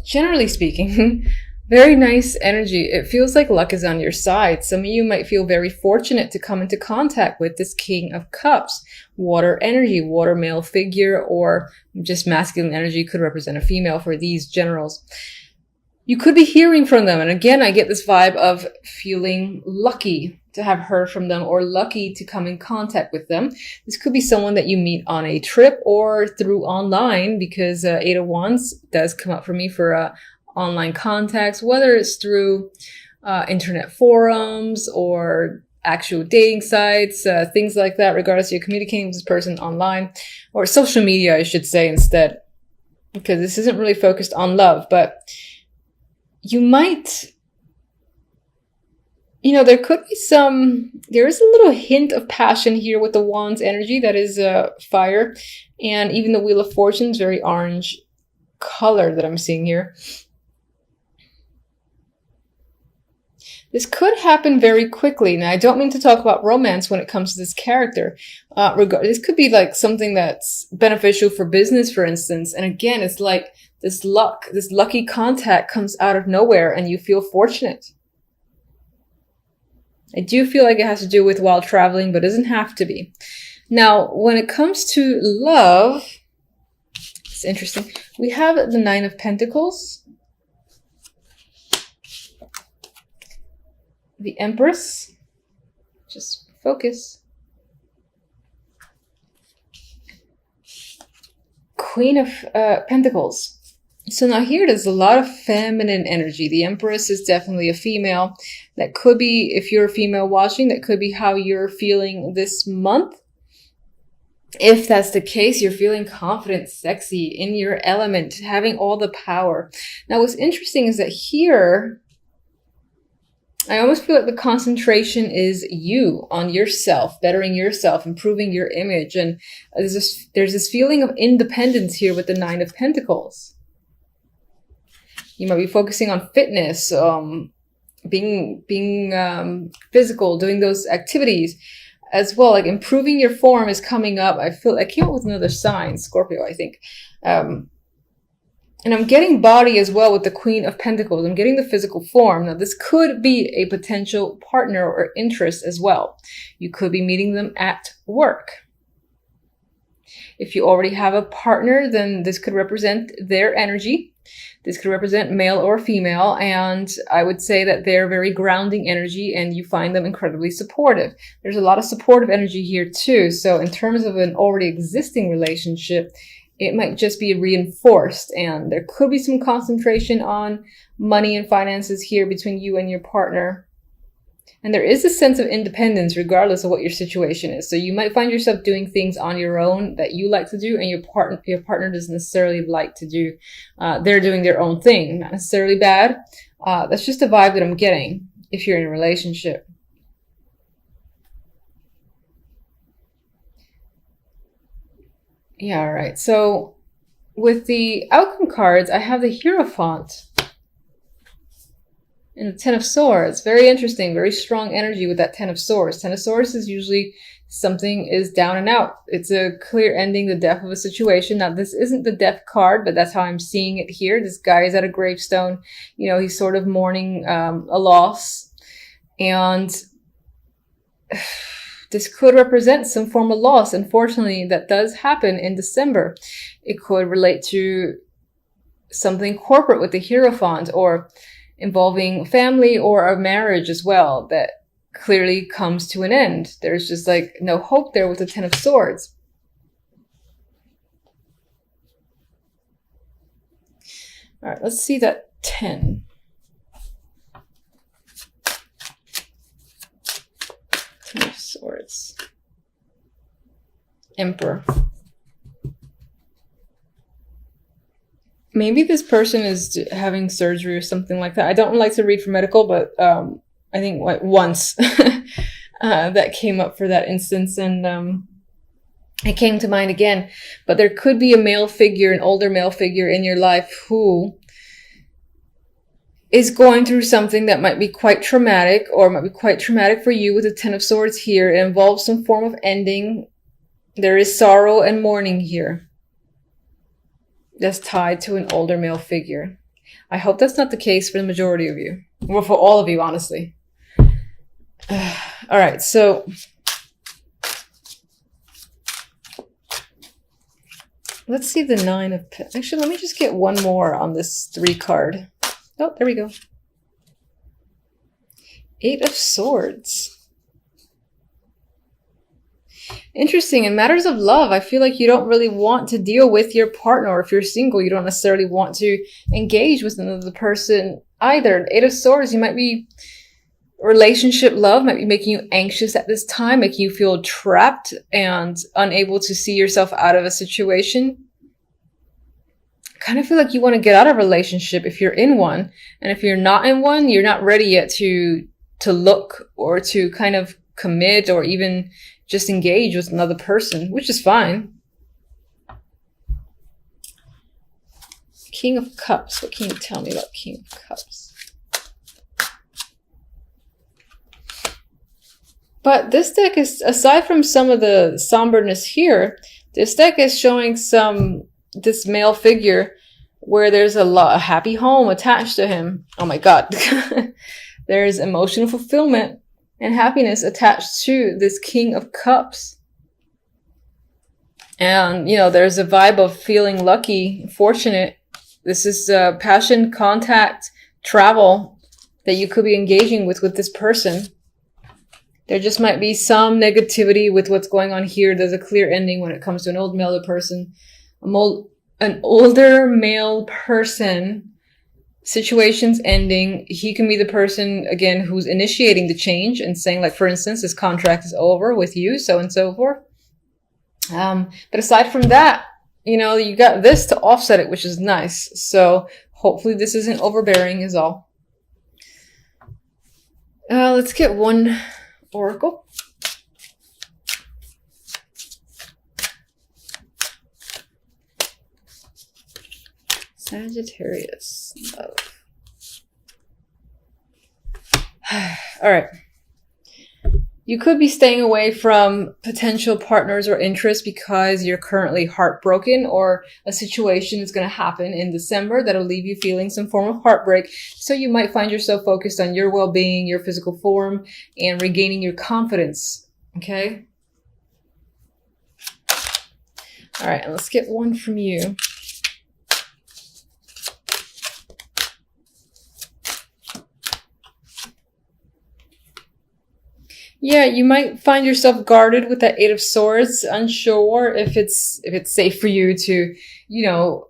generally speaking, very nice energy. It feels like luck is on your side. Some of you might feel very fortunate to come into contact with this King of Cups. Water energy, water male figure, or just masculine energy could represent a female for these generals. You could be hearing from them. And again, I get this vibe of feeling lucky to have heard from them or lucky to come in contact with them. This could be someone that you meet on a trip or through online, because Eight of Wands does come up for me for online contacts, whether it's through internet forums or actual dating sites, things like that, regardless, you're communicating with this person online, or social media, I should say, instead, because this isn't really focused on love. But you might, there could be there is a little hint of passion here with the Wands energy. That is fire. And even the Wheel of Fortune is very orange color that I'm seeing here. This could happen very quickly. Now, I don't mean to talk about romance when it comes to this character. This could be like something that's beneficial for business, for instance. And again, it's like this lucky contact comes out of nowhere and you feel fortunate. I do feel like it has to do with while traveling, but it doesn't have to be. Now, when it comes to love, it's interesting. We have the Nine of Pentacles, the Empress, just focus, Queen of Pentacles. So now here there's a lot of feminine energy. The Empress is definitely a female. That could be, if you're a female watching, that could be how you're feeling this month. If that's the case, you're feeling confident, sexy, in your element, having all the power. Now what's interesting is that here, I almost feel like the concentration is you, on yourself, bettering yourself, improving your image. And there's this feeling of independence here with the Nine of Pentacles. You might be focusing on fitness, being physical, doing those activities as well. Like improving your form is coming up. I came up with another sign, Scorpio, I think. And I'm getting body as well with the Queen of Pentacles. I'm getting the physical form. Now, this could be a potential partner or interest as well. You could be meeting them at work. If you already have a partner, then this could represent their energy. This could represent male or female, and I would say that they're very grounding energy and you find them incredibly supportive. There's a lot of supportive energy here too. So in terms of an already existing relationship, it might just be reinforced, and there could be some concentration on money and finances here between you and your partner. And there is a sense of independence regardless of what your situation is. So you might find yourself doing things on your own that you like to do and your partner doesn't necessarily like to do. They're doing their own thing, not necessarily bad. That's just a vibe that I'm getting if you're in a relationship. Yeah, all right. So with the outcome cards, I have the Hierophant and the Ten of Swords. Very interesting, very strong energy with that Ten of Swords. Ten of Swords is usually something is down and out. It's a clear ending, the death of a situation. Now, this isn't the death card, but that's how I'm seeing it here. This guy is at a gravestone. He's sort of mourning a loss. And this could represent some form of loss. Unfortunately, that does happen in December. It could relate to something corporate with the Hierophant, or involving family or a marriage as well that clearly comes to an end. There's just like no hope there with the Ten of Swords. All right, let's see that 10. Ten of Swords. Emperor. Maybe this person is having surgery or something like that. I don't like to read for medical, but I think like once that came up for that instance, and it came to mind again. But there could be a male figure, an older male figure in your life who is going through something that might be quite traumatic, or might be quite traumatic for you with the Ten of Swords here. It involves some form of ending. There is sorrow and mourning here that's tied to an older male figure. I hope that's not the case for the majority of you. Well, for all of you, honestly. All right, so let's see the 9 of Pentacles. Actually, let me just get one more on this 3 card. Oh, there we go. 8 of Swords. Interesting. In matters of love, I feel like you don't really want to deal with your partner. Or if you're single, you don't necessarily want to engage with another person either. 8 of Swords, you might be... relationship love might be making you anxious at this time, making you feel trapped and unable to see yourself out of a situation. I kind of feel like you want to get out of a relationship if you're in one. And if you're not in one, you're not ready yet to look or to kind of commit or even just engage with another person, which is fine. King of Cups. What can you tell me about King of Cups? But this deck is, aside from some of the somberness here, this deck is showing this male figure where there's a happy home attached to him. Oh my God. There's emotional fulfillment and happiness attached to this King of Cups. And, you know, there's a vibe of feeling lucky, fortunate. This is passion, contact, travel that you could be engaging with this person. There just might be some negativity with what's going on here. There's a clear ending when it comes to an old male person. An older male person, situation's ending. He can be the person, again, who's initiating the change and saying, like, for instance, this contract is over with you, so and so forth. But aside from that, you know, you got this to offset it, which is nice. So hopefully this isn't overbearing is all. Let's get one oracle. Sagittarius. Love. All right. You could be staying away from potential partners or interests because you're currently heartbroken, or a situation is going to happen in December that'll leave you feeling some form of heartbreak. So you might find yourself focused on your well-being, your physical form, and regaining your confidence. Okay? All right, and let's get one from you. Yeah, you might find yourself guarded with that 8 of Swords, unsure if it's safe for you to, you know,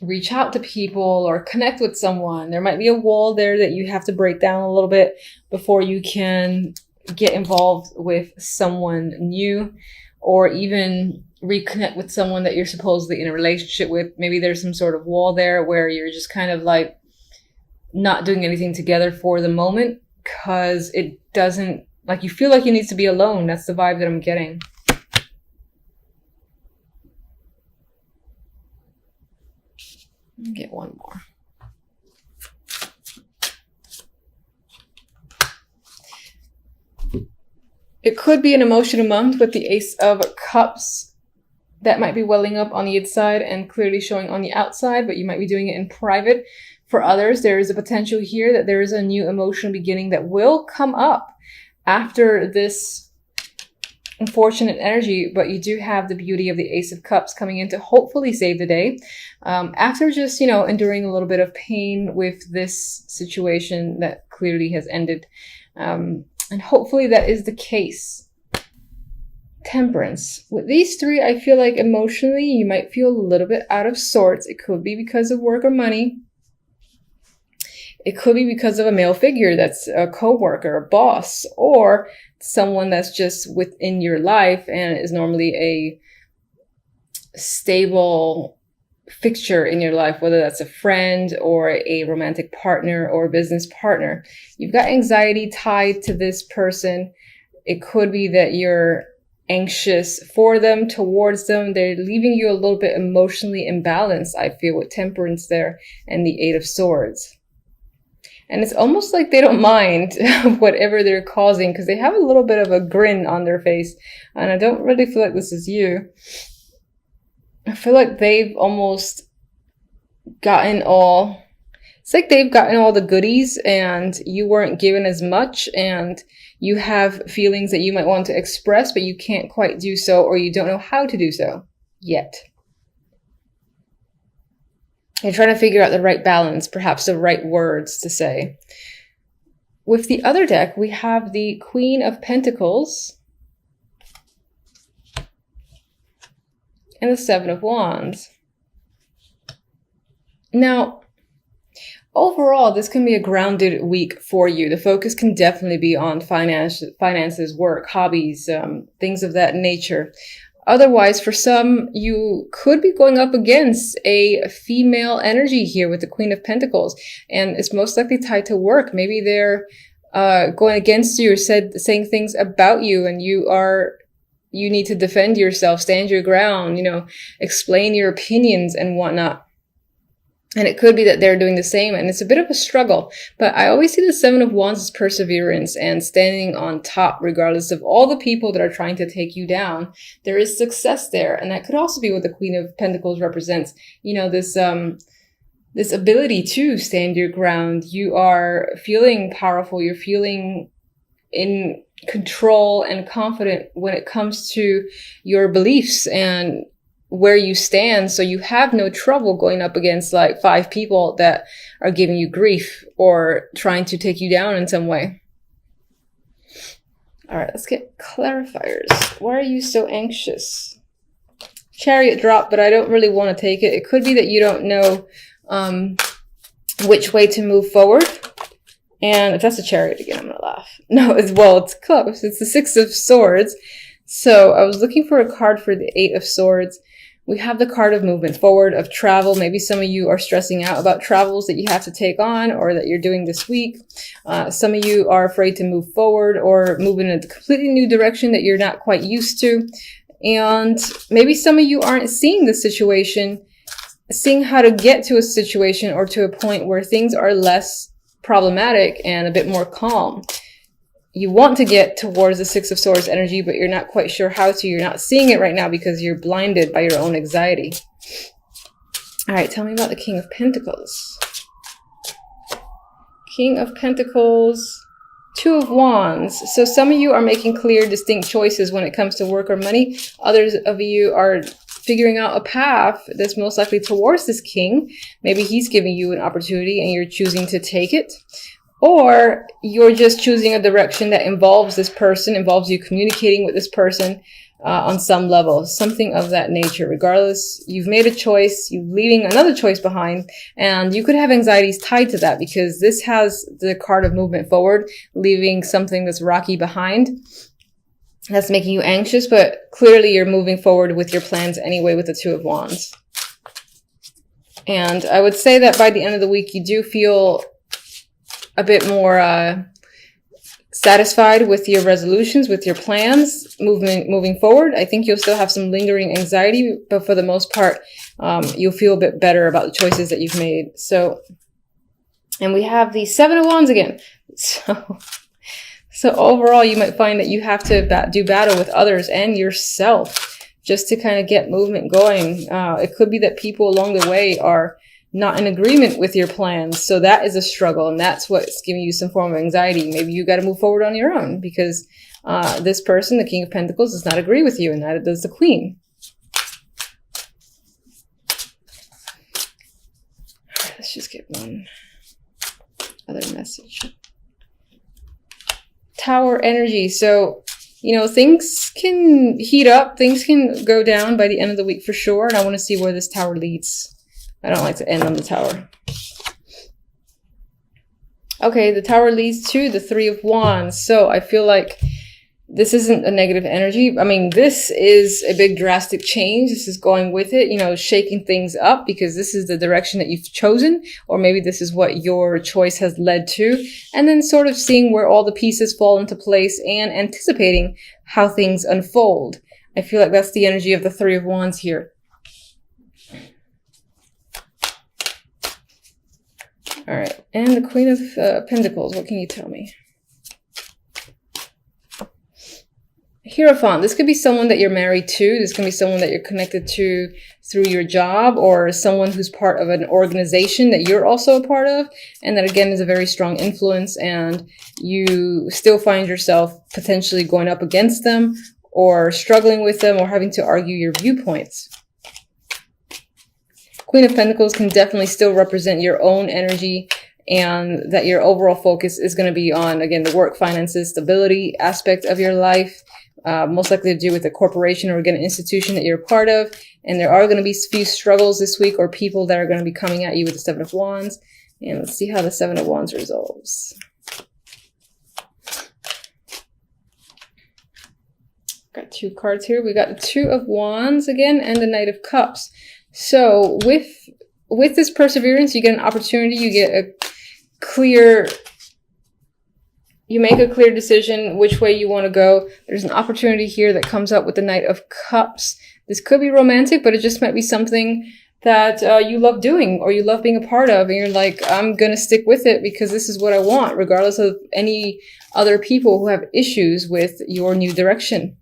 reach out to people or connect with someone. There might be a wall there that you have to break down a little bit before you can get involved with someone new, or even reconnect with someone that you're supposedly in a relationship with. Maybe there's some sort of wall there where you're just kind of like not doing anything together for the moment because it doesn't, like, you feel like you need to be alone. That's the vibe that I'm getting. Let me get one more. It could be an emotional month with the Ace of Cups that might be welling up on the inside and clearly showing on the outside, but you might be doing it in private. For others, there is a potential here that there is a new emotional beginning that will come up after this unfortunate energy, but you do have the beauty of the Ace of Cups coming in to hopefully save the day. After just, you know, enduring a little bit of pain with this situation that clearly has ended. And hopefully that is the case. Temperance. With these three, I feel like emotionally you might feel a little bit out of sorts. It could be because of work or money. It could be because of a male figure that's a co-worker, a boss, or someone that's just within your life and is normally a stable fixture in your life, whether that's a friend or a romantic partner or a business partner. You've got anxiety tied to this person. It could be that you're anxious for them, towards them. They're leaving you a little bit emotionally imbalanced, I feel, with Temperance there and the 8 of Swords. And it's almost like they don't mind whatever they're causing because they have a little bit of a grin on their face. And I don't really feel like this is you. I feel like they've almost gotten all It's like they've gotten all the goodies and you weren't given as much, and you have feelings that you might want to express, but you can't quite do so, or you don't know how to do so yet. You're trying to figure out the right balance, perhaps the right words to say. With the other deck, we have the Queen of Pentacles and the Seven of Wands. Now, overall, this can be a grounded week for you. The focus can definitely be on finances, work, hobbies, things of that nature. Otherwise, for some, you could be going up against a female energy here with the Queen of Pentacles, and it's most likely tied to work. Maybe they're going against you or saying things about you, and you need to defend yourself, stand your ground, explain your opinions and whatnot. And it could be that they're doing the same, and it's a bit of a struggle. But I always see the Seven of Wands as perseverance and standing on top, regardless of all the people that are trying to take you down. There is success there, and that could also be what the Queen of Pentacles represents. This ability to stand your ground. You are feeling powerful. You're feeling in control and confident when it comes to your beliefs and where you stand, so you have no trouble going up against like 5 people that are giving you grief or trying to take you down in some way. All right, let's get clarifiers. Why are you so anxious? Chariot drop, but I don't really want to take it. It could be that you don't know which way to move forward. And if that's a Chariot again, I'm gonna laugh. No, it's close. It's the Six of Swords. So I was looking for a card for the Eight of Swords. We have the card of movement forward, of travel. Maybe some of you are stressing out about travels that you have to take on or that you're doing this week. Some of you are afraid to move forward or move in a completely new direction that you're not quite used to. And maybe some of you aren't seeing the situation, seeing how to get to a situation or to a point where things are less problematic and a bit more calm. You want to get towards the Six of Swords energy, but you're not quite sure how to. You're not seeing it right now because you're blinded by your own anxiety. All right, tell me about the King of Pentacles. King of Pentacles, Two of Wands. So some of you are making clear, distinct choices when it comes to work or money. Others of you are figuring out a path that's most likely towards this king. Maybe he's giving you an opportunity and you're choosing to take it. Or you're just choosing a direction that involves this person, involves you communicating with this person on some level, something of that nature. Regardless, you've made a choice, you're leaving another choice behind, and you could have anxieties tied to that because this has the card of movement forward, leaving something that's rocky behind. That's making you anxious, but clearly you're moving forward with your plans anyway with the Two of Wands. And I would say that by the end of the week, you do feel a bit more satisfied with your resolutions, with your plans, moving forward. I think you'll still have some lingering anxiety, but for the most part, you'll feel a bit better about the choices that you've made. So, and we have the Seven of Wands again. So overall, you might find that you have to do battle with others and yourself just to kind of get movement going. It could be that people along the way are not in agreement with your plans. So that is a struggle, and that's what's giving you some form of anxiety. Maybe you got to move forward on your own because this person, the King of Pentacles, does not agree with you, and neither does the Queen. All right, let's just get one other message. Tower energy. So, things can heat up, things can go down by the end of the week for sure, and I want to see where this tower leads. I don't like to end on the tower. Okay, the tower leads to the Three of Wands. So I feel like this isn't a negative energy. I mean, this is a big drastic change. This is going with it, shaking things up because this is the direction that you've chosen, or maybe this is what your choice has led to, and then sort of seeing where all the pieces fall into place and anticipating how things unfold. I feel like that's the energy of the Three of Wands here. All right, and the Queen of Pentacles, what can you tell me? Hierophant, this could be someone that you're married to. This can be someone that you're connected to through your job or someone who's part of an organization that you're also a part of. And that again is a very strong influence, and you still find yourself potentially going up against them or struggling with them or having to argue your viewpoints. Queen of Pentacles can definitely still represent your own energy, and that your overall focus is going to be on, again, the work, finances, stability aspect of your life. Most likely to do with a corporation or again, an institution that you're a part of. And there are going to be a few struggles this week or people that are going to be coming at you with the Seven of Wands. And let's see how the Seven of Wands resolves. Got two cards here. We got the Two of Wands again and the Knight of Cups. So with this perseverance, you get an opportunity, you get a clear... You make a clear decision which way you want to go. There's an opportunity here that comes up with the Knight of Cups. This could be romantic, but it just might be something that you love doing or you love being a part of. And you're like, I'm going to stick with it because this is what I want, regardless of any other people who have issues with your new direction.